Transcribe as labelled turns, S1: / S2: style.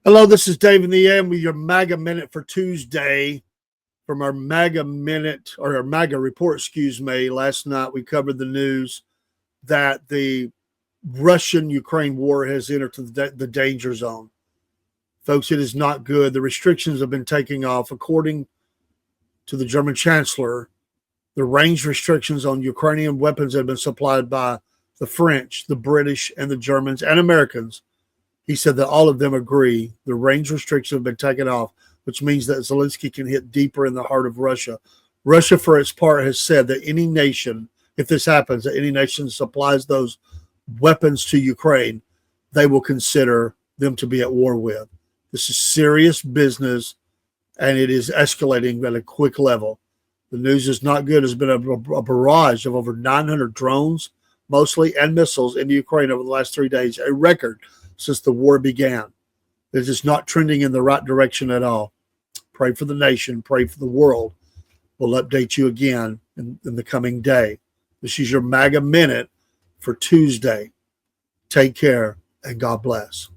S1: Hello, this is Dave in the AM with your MAGA Minute for Tuesday. From our MAGA Minute, or our MAGA report, excuse me. Last night we covered the news that the Russian-Ukraine war has entered the danger zone. Folks, it is not good. The restrictions have been taking off. According to the German Chancellor, the range restrictions on Ukrainian weapons have been supplied by the French, the British, and the Germans and Americans. He said that all of them agree the range restrictions have been taken off, which means that Zelensky can hit deeper in the heart of Russia. Russia, for its part, has said that any nation, if this happens, that any nation supplies those weapons to Ukraine, they will consider them to be at war with. This is serious business, and it is escalating at a quick level. The news is not good. There's been a barrage of over 900 drones, mostly, and missiles into Ukraine over the last 3 days, a record since the war began. It is not trending in the right direction at all. Pray for the nation. Pray for the world. We'll update you again in the coming day. This is your MAGA Minute for Tuesday. Take care and God bless.